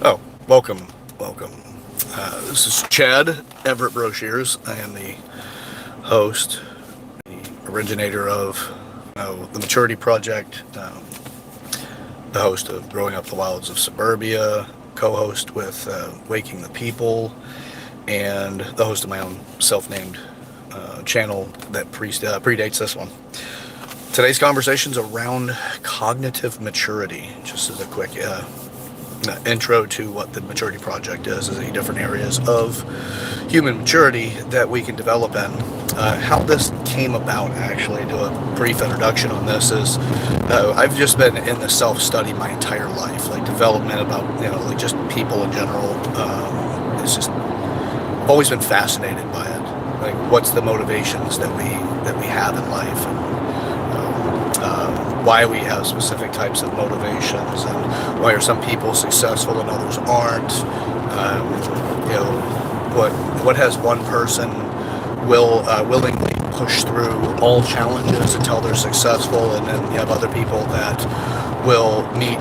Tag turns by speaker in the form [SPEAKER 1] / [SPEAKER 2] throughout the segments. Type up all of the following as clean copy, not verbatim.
[SPEAKER 1] Oh, welcome. This is Chad Everett Broshears. I am the host, the originator of the Maturity Project, the host of Growing Up the Wilds of Suburbia, co-host with Waking the People, and the host of my own self-named channel that predates this one. Today's conversation's around cognitive maturity. Just as a quick intro to what the Maturity Project is the different areas of human maturity that we can develop in. How this came about, actually, do a brief introduction on this, is I've just been in the self-study my entire life, like development about, like just people in general. It's just always been fascinated by it. Like, what's the motivations that we have in life, and why we have specific types of motivations, and why are some people successful and others aren't. You know, what has one person willingly push through all challenges until they're successful, and then you have other people that will meet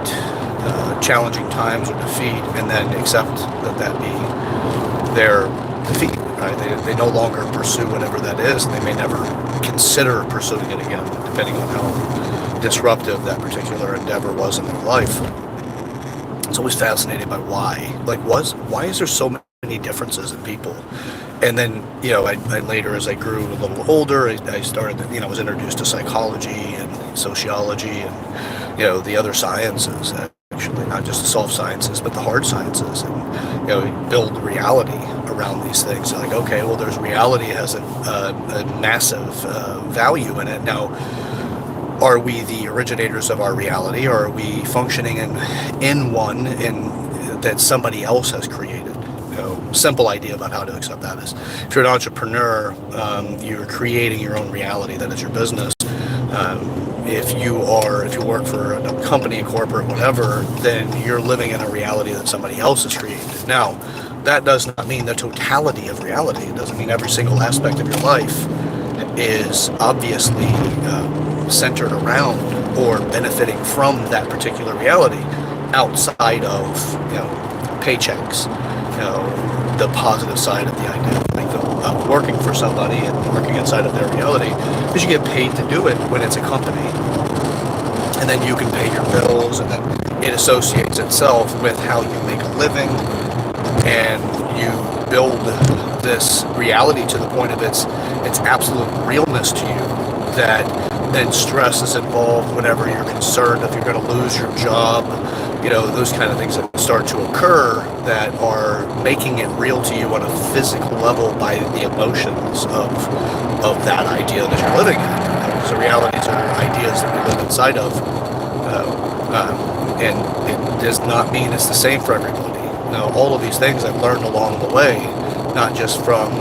[SPEAKER 1] challenging times or defeat and then accept that be their defeat. Right? They no longer pursue whatever that is, and they may never consider pursuing it again, depending on how disruptive that particular endeavor was in their life. It's always fascinated by why. Like, why is there so many differences in people? And then, I later, as I grew a little older, I started, was introduced to psychology and sociology and, the other sciences, actually, not just the soft sciences, but the hard sciences, and, build reality around these things. Like, okay, well, there's reality has a massive value in it. Now, are we the originators of our reality, or are we functioning in one that somebody else has created? Simple idea about how to accept that is, if you're an entrepreneur, you're creating your own reality. That is your business. If you work for a company, a corporate, whatever, then you're living in a reality that somebody else has created. Now, that does not mean the totality of reality. It doesn't mean every single aspect of your life is obviously centered around or benefiting from that particular reality outside of paychecks, the positive side of the idea, like of working for somebody and working inside of their reality, because you get paid to do it when it's a company, and then you can pay your bills, and then it associates itself with how you make a living, and you build this reality to the point of its absolute realness to you, that then stress is involved whenever you're concerned if you're going to lose your job, those kind of things that start to occur that are making it real to you on a physical level by the emotions of that idea that you're living in. So realities are ideas that we live inside of, and it does not mean it's the same for everybody. Now, all of these things I've learned along the way, not just from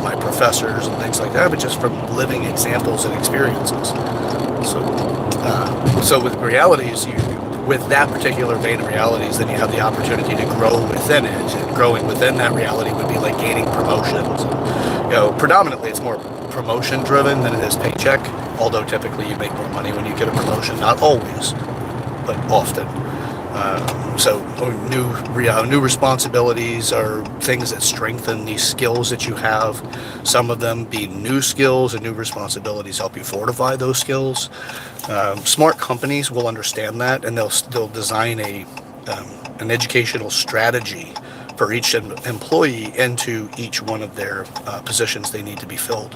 [SPEAKER 1] my professors and things like that, but just from living examples and experiences. So with realities, with that particular vein of realities, then you have the opportunity to grow within it. And growing within that reality would be like gaining promotions. Predominantly it's more promotion driven than it is paycheck, although typically you make more money when you get a promotion. Not always, but often. So new responsibilities are things that strengthen these skills that you have. Some of them being new skills, and new responsibilities help you fortify those skills. Smart companies will understand that, and they'll design an educational strategy for each employee into each one of their positions they need to be filled.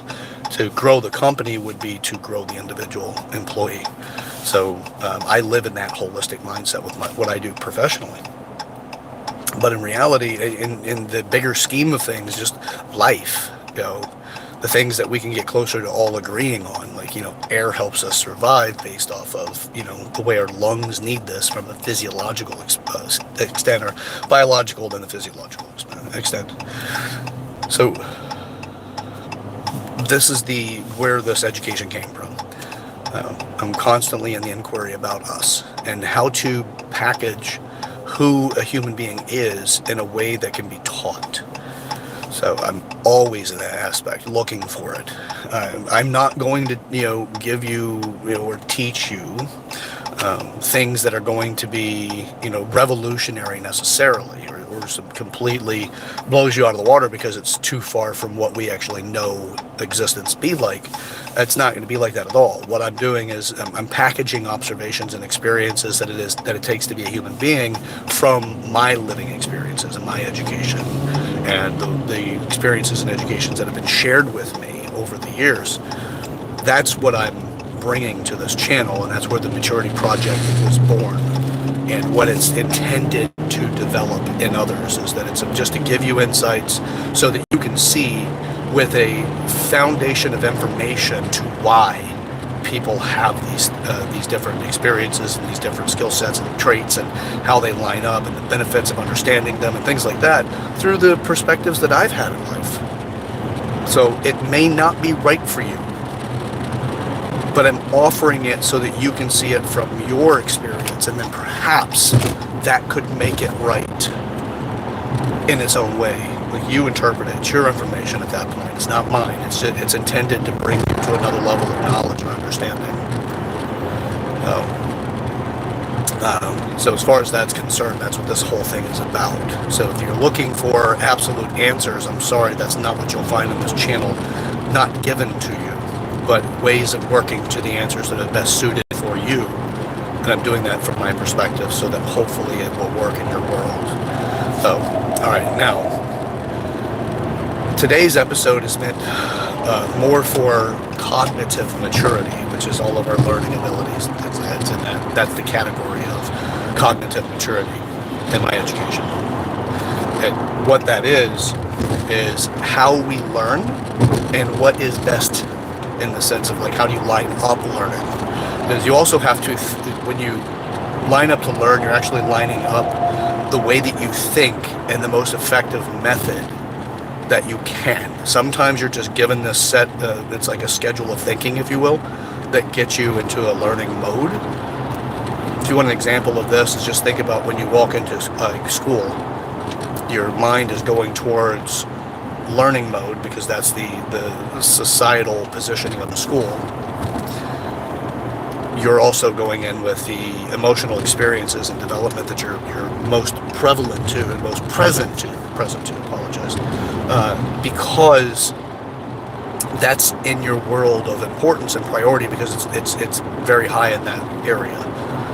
[SPEAKER 1] To grow the company would be to grow the individual employee. So I live in that holistic mindset with what I do professionally. But in reality, in the bigger scheme of things, just life, the things that we can get closer to all agreeing on, like, air helps us survive based off of, the way our lungs need this from a physiological extent, or biological than the physiological extent. So this is where this education came from. I'm constantly in the inquiry about us and how to package who a human being is in a way that can be taught. So I'm always in that aspect, looking for it. I'm not going to, give you, or teach you things that are going to be, revolutionary necessarily, or some completely blows you out of the water because it's too far from what we actually know existence be like. It's not going to be like that at all. What I'm doing is I'm packaging observations and experiences that it takes to be a human being from my living experiences and my education and the experiences and educations that have been shared with me over the years. That's what I'm bringing to this channel, and that's where the Maturity Project was born, and what it's intended to develop in others is that it's just to give you insights so that you can see with a foundation of information to why people have these different experiences and these different skill sets and traits and how they line up and the benefits of understanding them and things like that through the perspectives that I've had in life. So it may not be right for you, but I'm offering it so that you can see it from your experience, and then perhaps that could make it right in its own way. Like, you interpret it. It's your information at that point. It's not mine. It's intended to bring you to another level of knowledge and understanding. So as far as that's concerned, that's what this whole thing is about. So if you're looking for absolute answers, I'm sorry, that's not what you'll find in this channel. Not given to you, but ways of working to the answers that are best suited for you. And I'm doing that from my perspective so that hopefully it will work in your world. So, all right, now, today's episode is meant more for cognitive maturity, which is all of our learning abilities. That's the category of cognitive maturity in my education. And what that is how we learn and what is best in the sense of, like, how do you line up learning? Because you also have to, when you line up to learn, you're actually lining up the way that you think and the most effective method that you can. Sometimes you're just given this set, it's like a schedule of thinking, if you will, that gets you into a learning mode. If you want an example of this, is just think about when you walk into school, your mind is going towards learning mode because that's the societal positioning of the school. You're also going in with the emotional experiences and development that you're most prevalent to and most present to, apologize, because that's in your world of importance and priority, because it's very high in that area.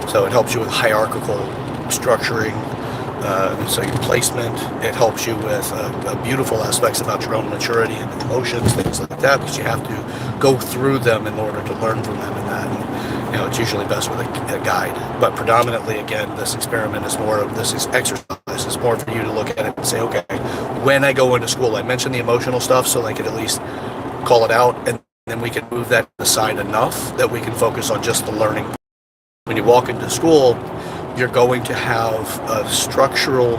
[SPEAKER 1] So it helps you with hierarchical structuring, so your placement. It helps you with beautiful aspects about your own maturity and emotions, things like that, because you have to go through them in order to learn from them. And that, and, it's usually best with a guide. But predominantly, again, this experiment is more of this exercise is more for you to look at it and say, okay, when I go into school, I mentioned the emotional stuff, so I could at least call it out, and then we can move that aside enough that we can focus on just the learning. When you walk into school, you're going to have a structural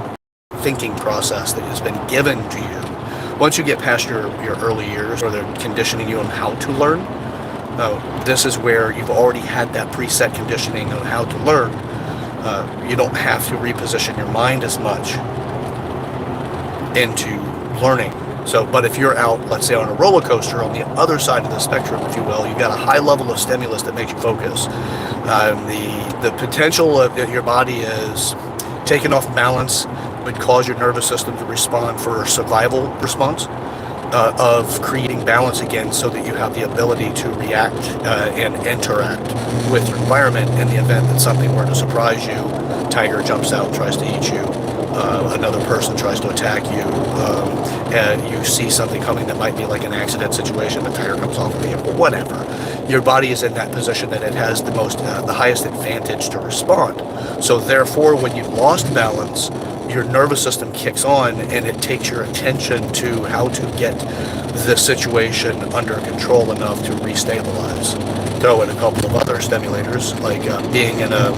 [SPEAKER 1] thinking process that has been given to you. Once you get past your early years, or they're conditioning you on how to learn, this is where you've already had that preset conditioning on how to learn. You don't have to reposition your mind as much into learning. So, but if you're out, let's say, on a roller coaster on the other side of the spectrum, if you will, you've got a high level of stimulus that makes you focus. The potential of your body is taken off balance would cause your nervous system to respond for a survival response of creating balance again, so that you have the ability to react and interact with your environment in the event that something were to surprise you. Tiger jumps out, tries to eat you. Another person tries to attack you, and you see something coming that might be like an accident situation, the tire comes off of the vehicle, whatever. Your body is in that position that it has the highest advantage to respond. So therefore, when you've lost balance, your nervous system kicks on, and it takes your attention to how to get the situation under control enough to restabilize. Throw in a couple of other stimulators, like being in a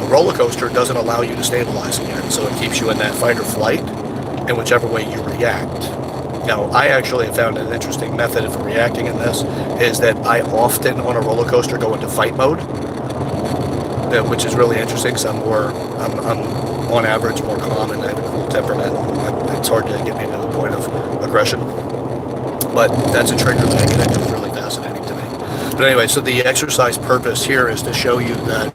[SPEAKER 1] roller coaster doesn't allow you to stabilize again, so it keeps you in that fight or flight, and whichever way you react. Now, I actually have found an interesting method of reacting in this is that I often on a roller coaster go into fight mode, which is really interesting because I'm on average more calm and I have a cool temperament. It's hard to get me to the point of aggression, but that's a trigger that I get into. It's really fascinating to me. But anyway, so the exercise purpose here is to show you that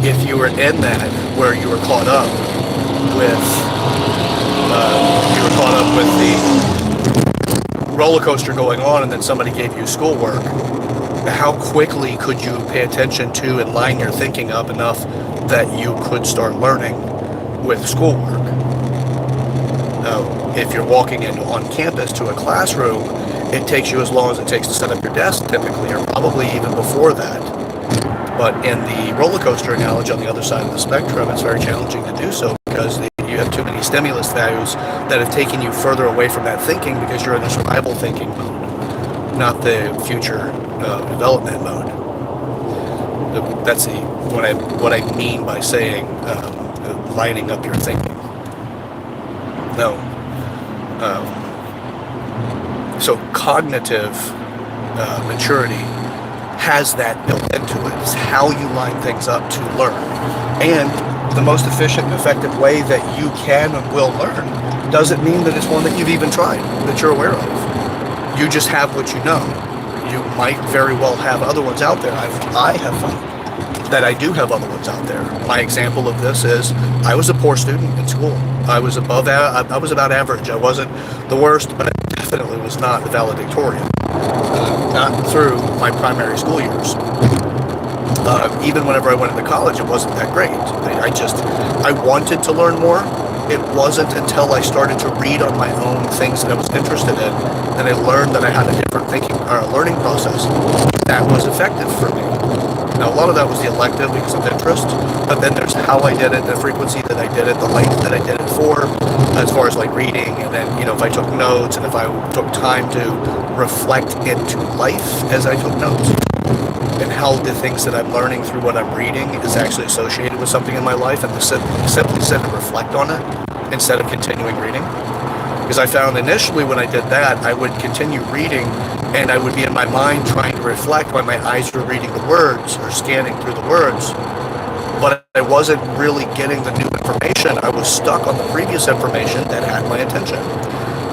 [SPEAKER 1] if you were in that where you were caught up with the roller coaster going on, and then somebody gave you schoolwork, how quickly could you pay attention to and line your thinking up enough that you could start learning with schoolwork? If you're walking in on campus to a classroom, it takes you as long as it takes to set up your desk typically, or probably even before that. But in the roller coaster analogy on the other side of the spectrum, it's very challenging to do so because you have too many stimulus values that have taken you further away from that thinking because you're in the survival thinking mode, not the future development mode. That's what I mean by saying lining up your thinking. No. So cognitive maturity has that built into it. It's how you line things up to learn. And the most efficient and effective way that you can and will learn doesn't mean that it's one that you've even tried, that you're aware of. You just have what you know. You might very well have other ones out there. I have found that I do have other ones out there. My example of this is I was a poor student in school. I was about average. I wasn't the worst, but I definitely was not the valedictorian. Not through my primary school years. Even whenever I went into college, it wasn't that great. I wanted to learn more. It wasn't until I started to read on my own things that I was interested in that I learned that I had a different learning process that was effective for me. Now, a lot of that was the elective because of interest, but then there's how I did it, the frequency that I did it, the length that I did it for, as far as like reading, and then, if I took notes, and if I took time to reflect into life as I took notes, and how the things that I'm learning through what I'm reading is actually associated with something in my life, and to simply sit and reflect on it instead of continuing reading. Because I found initially when I did that, I would continue reading and I would be in my mind trying to reflect while my eyes were reading the words or scanning through the words. But I wasn't really getting the new information. I was stuck on the previous information that had my attention.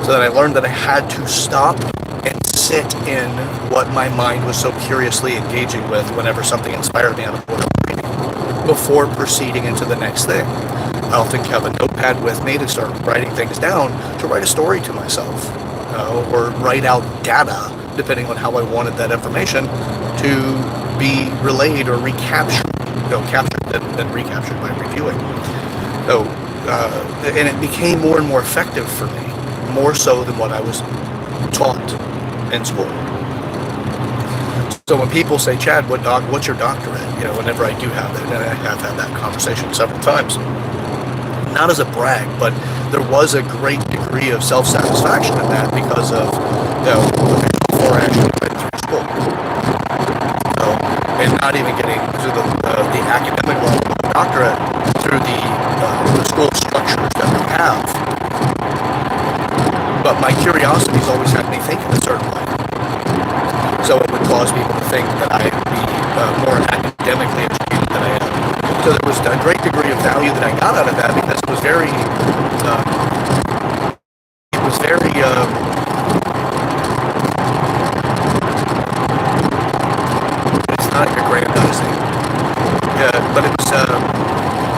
[SPEAKER 1] So then I learned that I had to stop and sit in what my mind was so curiously engaging with whenever something inspired me out of what I'm reading before proceeding into the next thing. I often have a notepad with me to start writing things down, to write a story to myself, or write out data, depending on how I wanted that information to be relayed or recaptured, captured and recaptured by reviewing. So, and it became more and more effective for me, more so than what I was taught in school. So when people say, Chad, what's your doctorate? Whenever I do have that, and I have had that conversation several times, not as a brag, but there was a great degree of self-satisfaction in that because of, before I actually went through school. And not even getting to the academic level of the doctorate through the school structures that we have. But my curiosity's always had me think in a certain way. So it would cause people to think that I'd be more academically educated than I am. So there was a great degree of value that I got out of that because it was very, it's not aggrandizing, but it was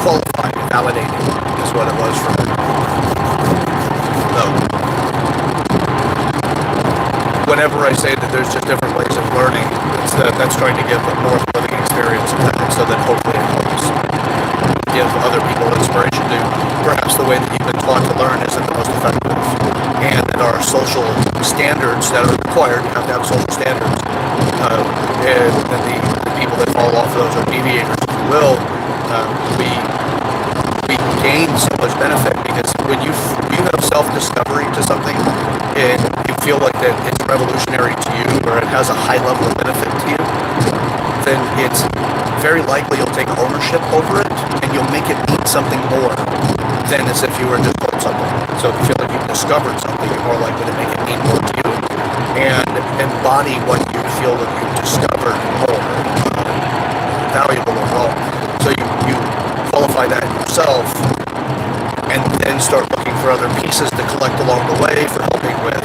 [SPEAKER 1] qualifying, validating is what it was for me. So, whenever I say that there's just different ways of learning, that's trying to give a more living experience of that, so that hopefully it helps give other people inspiration to perhaps the way that you've been taught to learn isn't the most effective, and that our social standards that are required, you have to have social standards, and the people that fall off those are deviators, if you will. We gain so much benefit because when you have self-discovery to something and you feel like that it's revolutionary to you or it has a high level of benefit to you, then it's very likely you'll take ownership over it and you'll make it mean something more than as if you were just told something. So if you feel like you've discovered something, you're more likely to make it mean more to you and embody what you feel that you've discovered more valuable overall. So you qualify that yourself and then start looking for other pieces to collect along the way for helping with,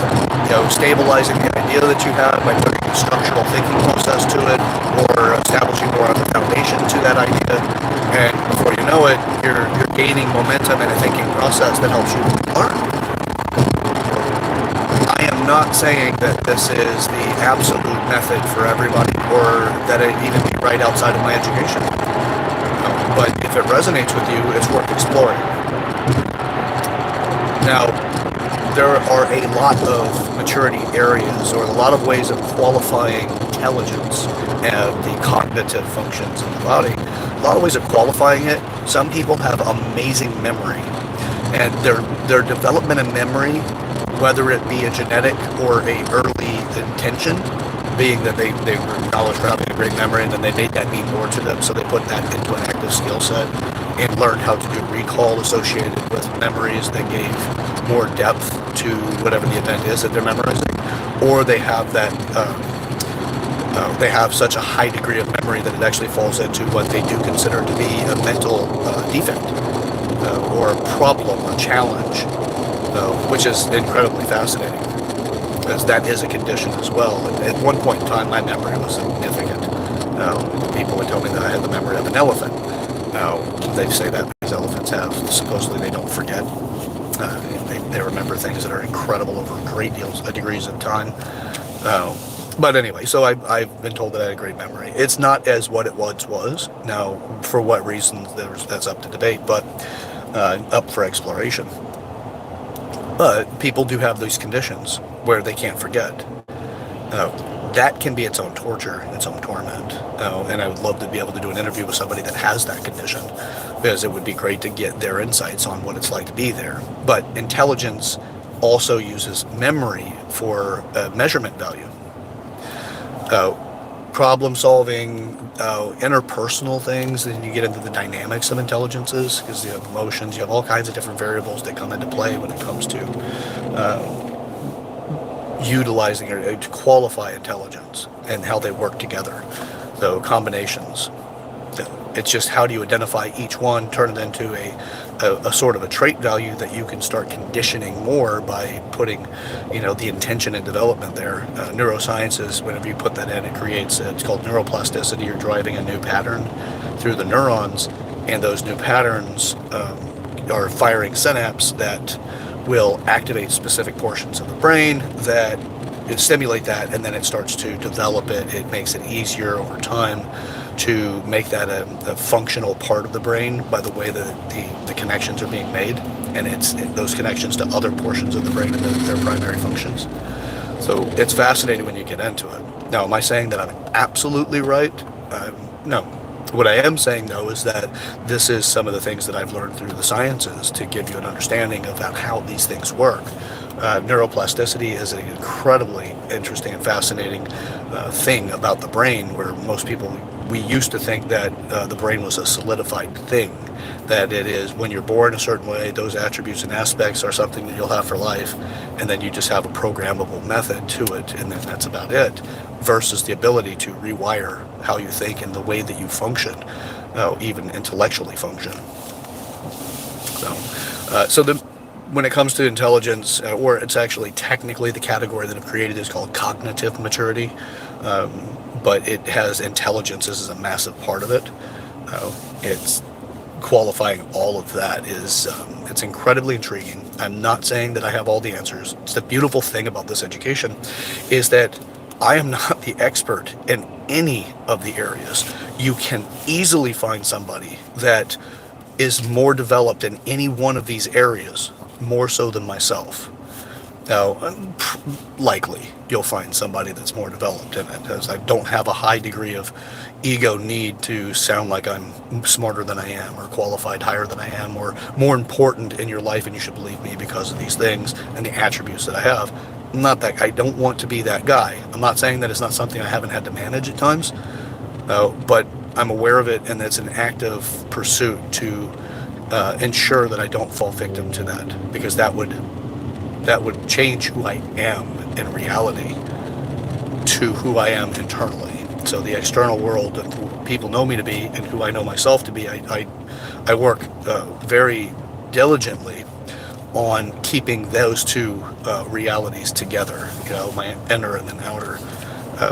[SPEAKER 1] stabilizing the idea that you have by putting a structural thinking process to it, or establishing more of a foundation to that idea. And before you know it, you're gaining momentum in a thinking process that helps you learn. I am not saying that this is the absolute method for everybody, or that it even be right outside of my education. But if it resonates with you, it's worth exploring. Now, there are a lot of maturity areas, or a lot of ways of qualifying intelligence and the cognitive functions in the body. A lot of ways of qualifying it. Some people have amazing memory, and their development of memory, whether it be a genetic or a early intention, being that they were acknowledged for having a great memory, and then they made that mean more to them, so they put that into an active skill set and learned how to do recall associated with memories that gave more depth to whatever the event is that they're memorizing, or they have that they have such a high degree of memory that it actually falls into what they do consider to be a mental defect, or a problem, a challenge, which is incredibly fascinating, because that is a condition as well. At one point in time, my memory was significant. People would tell me that I had the memory of an elephant. Now, they say that because elephants have, supposedly they don't forget. They remember things that are incredible over degrees of time. But anyway, so I've been told that I had a great memory. It's not as what it once was. Now, for what reasons, that's up to debate, but up for exploration. But people do have these conditions where they can't forget. That can be its own torture, its own torment. And I would love to be able to do an interview with somebody that has that condition, because it would be great to get their insights on what it's like to be there. But intelligence also uses memory for measurement value. Problem solving, interpersonal things, then you get into the dynamics of intelligences, because you have emotions, you have all kinds of different variables that come into play when it comes to utilizing or to qualify intelligence and how they work together. So combinations. It's just how do you identify each one, turn it into a sort of a trait value that you can start conditioning more by putting, the intention and development there. Neurosciences, whenever you put that in, it creates, it's called neuroplasticity. You're driving a new pattern through the neurons, and those new patterns are firing synapses that will activate specific portions of the brain that stimulate that, and then it starts to develop it. It makes it easier over time to make that a functional part of the brain by the way that the connections are being made, and it's those connections to other portions of the brain and their primary functions. So it's fascinating when you get into it. Now, am I saying that I'm absolutely right? No. What I am saying, though, is that this is some of the things that I've learned through the sciences to give you an understanding of how these things work. Neuroplasticity is an incredibly interesting and fascinating thing about the brain, where most people, we used to think that the brain was a solidified thing, that it is when you're born a certain way, those attributes and aspects are something that you'll have for life, and then you just have a programmable method to it, and then that's about it, versus the ability to rewire how you think and the way that you function, even intellectually function. When it comes to intelligence, or it's actually technically the category that I've created is called cognitive maturity, but it has intelligence as a massive part of it. It's qualifying all of that is it's incredibly intriguing. I'm not saying that I have all the answers. It's the beautiful thing about this education is that I am not the expert in any of the areas. You can easily find somebody that is more developed in any one of these areas, more so than myself. Now, likely you'll find somebody that's more developed in it, as I don't have a high degree of ego need to sound like I'm smarter than I am, or qualified higher than I am, or more important in your life and you should believe me because of these things and the attributes that I have. Not that I don't want to be that guy. I'm not saying that it's not something I haven't had to manage at times, but I'm aware of it, and it's an active pursuit to ensure that I don't fall victim to that, because that would change who I am in reality to who I am internally. So the external world and who people know me to be and who I know myself to be, I work very diligently on keeping those two realities together, my inner and then outer,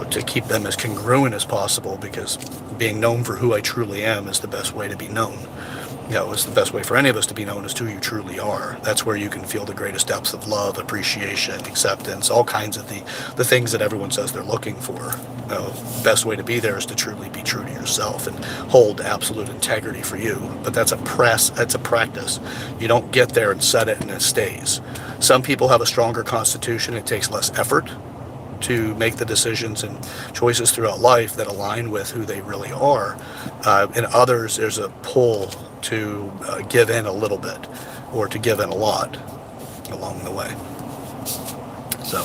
[SPEAKER 1] to keep them as congruent as possible, because being known for who I truly am is the best way to be known. It's the best way for any of us to be known as who you truly are. That's where you can feel the greatest depths of love, appreciation, acceptance, all kinds of the things that everyone says they're looking for. Best way to be there is to truly be true to yourself and hold absolute integrity for you. But that's a practice. You don't get there and set it and it stays. Some people have a stronger constitution. It takes less effort to make the decisions and choices throughout life that align with who they really are. In others, there's a pull to give in a little bit, or to give in a lot along the way. So,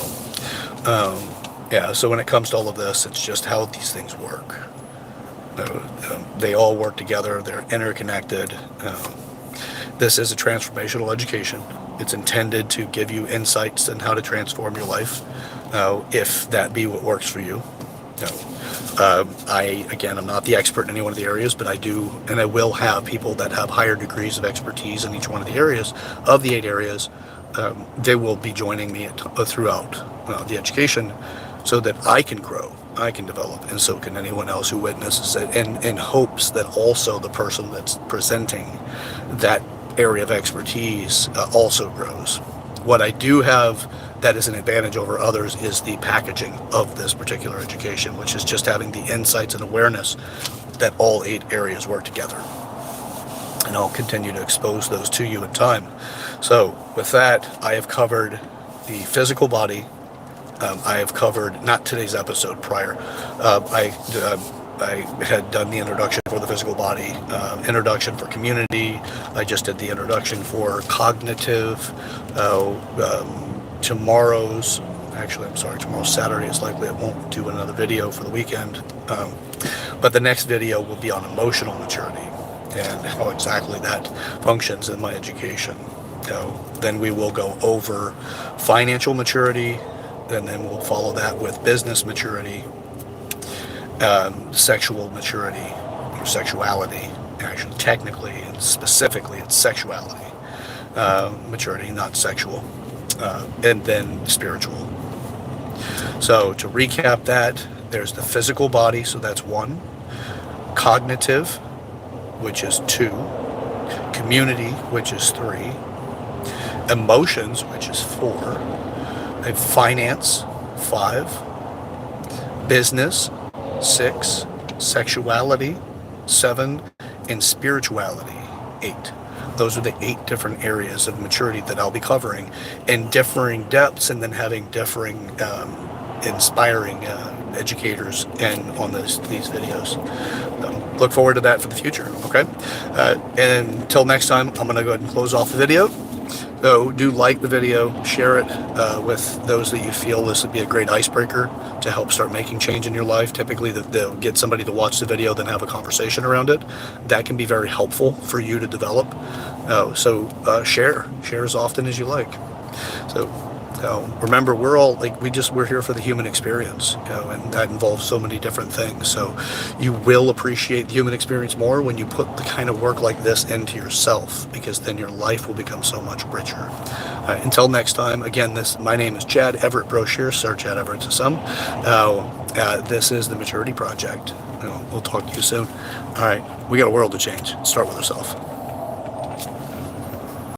[SPEAKER 1] so when it comes to all of this, it's just how these things work. They all work together. They're interconnected. This is a transformational education. It's intended to give you insights on how to transform your life, if that be what works for you. I'm not the expert in any one of the areas, but I do, and I will have people that have higher degrees of expertise in each one of the areas, of the 8 areas. They will be joining me throughout the education, so that I can grow, I can develop, and so can anyone else who witnesses it, and in hopes that also the person that's presenting that area of expertise also grows. What I do have that is an advantage over others is the packaging of this particular education, which is just having the insights and awareness that all 8 areas work together. And I'll continue to expose those to you in time. So with that, I have covered the physical body. I have covered, not today's episode, prior, I had done the introduction for the physical body, introduction for community. I just did the introduction for cognitive. Tomorrow's Saturday. It's likely I won't do another video for the weekend. But the next video will be on emotional maturity and how exactly that functions in my education. Then we will go over financial maturity, and then we'll follow that with business maturity, sexual maturity, or sexuality. Actually, technically and specifically, it's sexuality. Maturity, not sexual. And then spiritual. So to recap that, there's the physical body, so that's 1. Cognitive, which is 2. Community, which is 3. Emotions, which is 4. And finance, 5. Business, 6. Sexuality, 7. And spirituality, 8. Those are the 8 different areas of maturity that I'll be covering in differing depths, and then having differing inspiring educators and on these videos. Look forward to that for the future, okay? And until next time, I'm going to go ahead and close off the video. So do like the video, share it with those that you feel this would be a great icebreaker to help start making change in your life. Typically, they'll get somebody to watch the video, then have a conversation around it. That can be very helpful for you to develop. So share as often as you like. So remember, we're here for the human experience, and that involves so many different things. So you will appreciate the human experience more when you put the kind of work like this into yourself, because then your life will become so much richer. Until next time, again, my name is Chad Everett Broshears, Sir Chad Everett to some. This is the Maturity Project. We'll talk to you soon. All right, we got a world to change. Start with ourselves.